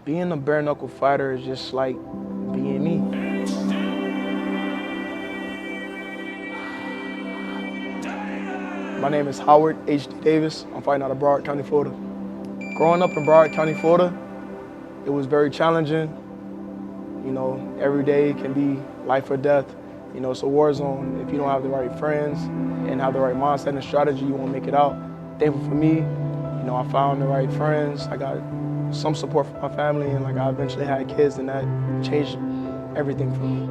Being a bare knuckle fighter is just like being me. My name is Howard H.D. Davis. I'm fighting out of Broward County, Florida. Growing up in Broward County, Florida, it was very challenging. You know, every day can be life or death. You know, it's a war zone. If you don't have the right friends and have the right mindset and strategy, you won't make it out. Thankful for me, you know, I found the right friends. I got some support from my family, and like I eventually had kids, and that changed everything for me.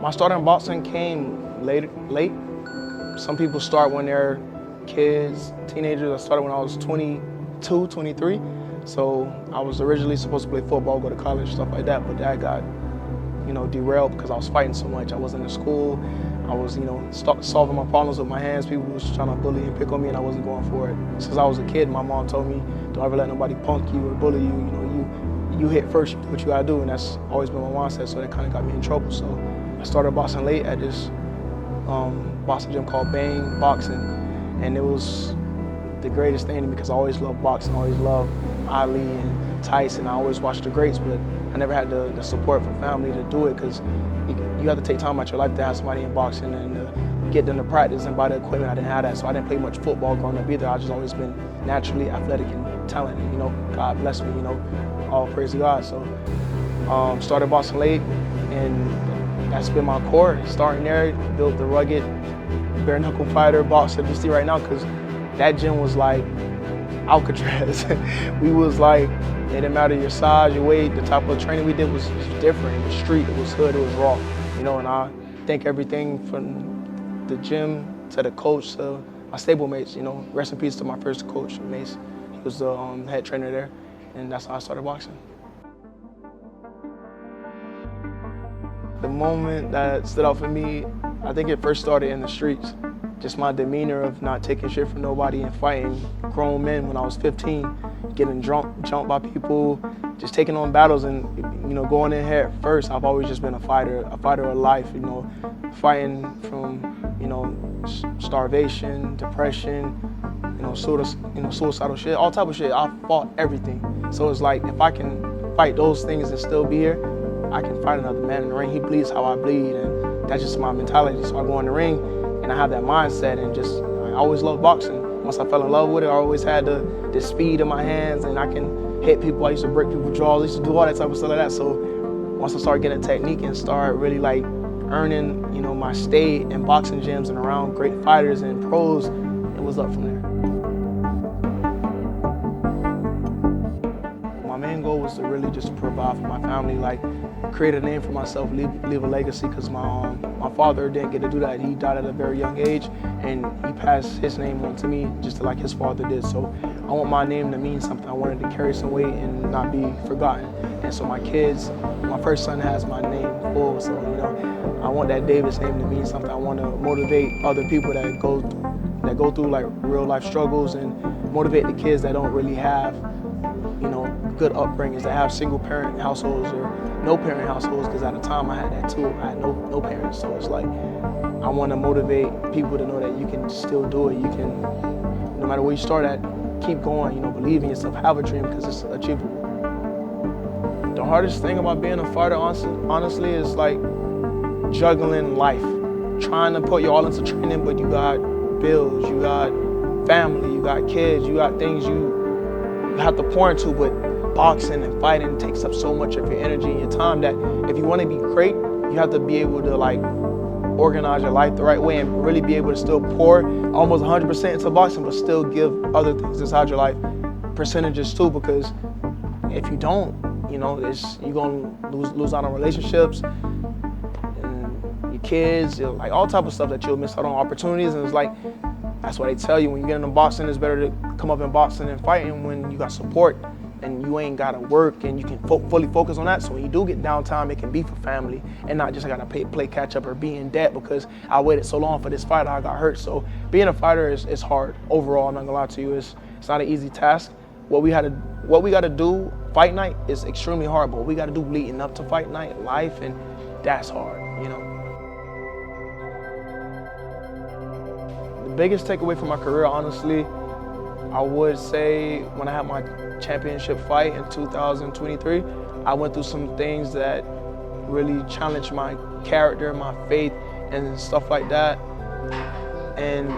My start in boxing came late. Some people start when they're kids, teenagers. I started when I was 22, 23. So I was originally supposed to play football, go to college, stuff like that, but that got, you know, derailed because I was fighting so much. I wasn't in school. I was, you know, solving my problems with my hands. People was trying to bully and pick on me, and I wasn't going for it. Since I was a kid, my mom told me, don't ever let nobody punk you or bully you. You know, you hit first, you do what you gotta do, and that's always been my mindset, so that kind of got me in trouble. So I started boxing late at this boxing gym called Bang Boxing, and it was the greatest thing to me because I always loved boxing, I always loved Ali and Tyson. I always watched the greats, but I never had the support from family to do it because you have to take time out your life to have somebody in boxing and get them to practice and buy the equipment. I didn't have that, so I didn't play much football growing up either. I just always been naturally athletic and talented. You know, God bless me. You know, all praise to God. So started boxing late, and that's been my core. Starting there, built the rugged bare knuckle fighter boxer you see right now, because that gym was like Alcatraz. We was like, it didn't matter your size, your weight, the type of training we did was different. It was street, it was hood, it was raw. You know, and I think everything from the gym to the coach to my stablemates, you know, rest in peace to my first coach, Mace. He was the head trainer there, and that's how I started boxing. The moment that stood out for me, I think it first started in the streets. Just my demeanor of not taking shit from nobody and fighting grown men when I was 15, getting jumped by people, just taking on battles and, you know, going in head first. I've always just been a fighter of life, you know, fighting from, you know, starvation, depression, you know, suicidal shit, all type of shit. I fought everything. So it's like, if I can fight those things and still be here, I can fight another man in the ring. He bleeds how I bleed, and that's just my mentality. So I go in the ring, and I have that mindset, and just, I always loved boxing. Once I fell in love with it, I always had the speed in my hands, and I can hit people. I used to break people's jaws. I used to do all that type of stuff like that. So once I started getting a technique and started really like earning, you know, my stay in boxing gyms and around great fighters and pros, it was up from there. My main goal was to really just provide for my family, like create a name for myself, leave a legacy, because my father didn't get to do that. He died at a very young age, and he passed his name on to me just like his father did. So I want my name to mean something. I wanted to carry some weight and not be forgotten. And so my kids, my first son has my name full, so you know, I want that Davis name to mean something. I want to motivate other people that go through like real life struggles, and motivate the kids that don't really have, you know, good upbringings, that have single parent households or no parent households, because at the time I had that too. I had no parents, so it's like I want to motivate people to know that you can still do it. You can, no matter where you start at, keep going. You know, believe in yourself, have a dream, because it's achievable. The hardest thing about being a fighter, honestly, is like juggling life, trying to put you all into training, but you got bills, you got family, you got kids, you got things you have to pour into, but boxing and fighting takes up so much of your energy and your time that if you want to be great, you have to be able to like organize your life the right way and really be able to still pour almost 100% into boxing, but still give other things inside your life percentages too, because if you don't, you know, you're gonna lose out on relationships and your kids, like all type of stuff that you'll miss out on opportunities. And it's like, that's why they tell you when you get into boxing, it's better to come up in boxing and fighting when you got support and you ain't gotta work and you can fully focus on that. So when you do get downtime, it can be for family and not just I gotta play catch up or be in debt because I waited so long for this fight, I got hurt. So being a fighter is hard overall. I'm not gonna lie to you, it's not an easy task. What we gotta do fight night is extremely hard, but what we gotta do leading up to fight night, life, and that's hard, you know. The biggest takeaway from my career, honestly, I would say when I had my championship fight in 2023, I went through some things that really challenged my character, my faith, and stuff like that. And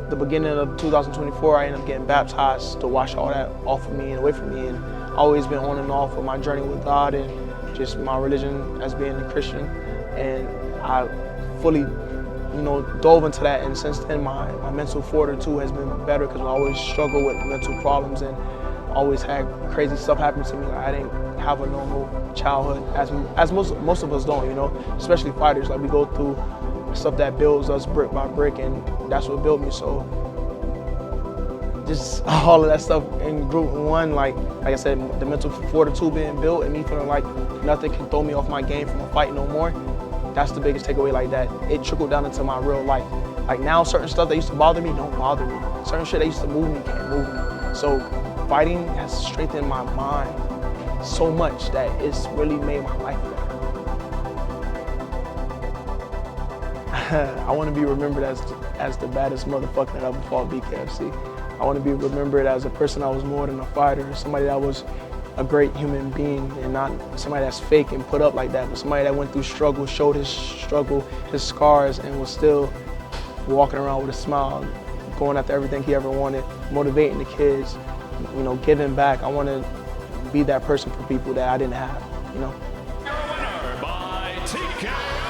the beginning of 2024, I ended up getting baptized to wash all that off of me and away from me. And I've always been on and off with my journey with God and just my religion as being a Christian. And I fully, dove into that. And since then, my mental fortitude has been better because I always struggled with mental problems and always had crazy stuff happen to me. Like, I didn't have a normal childhood, as most of us don't, especially fighters. Like, we go through stuff that builds us brick by brick, and that's what built me. So just all of that stuff in group one, like I said, the mental fortitude being built and me feeling like nothing can throw me off my game from a fight no more, that's the biggest takeaway. Like that, it trickled down into my real life. Like now, certain stuff that used to bother me don't bother me. Certain shit that used to move me can't move me. So fighting has strengthened my mind so much that it's really made my life better. I want to be remembered as the baddest motherfucker that ever fought BKFC. I want to be remembered as a person that was more than a fighter, somebody that was a great human being and not somebody that's fake and put up like that, but somebody that went through struggle, showed his struggle, his scars, and was still walking around with a smile, going after everything he ever wanted, motivating the kids, giving back. I want to be that person for people that I didn't have, Winner by TK.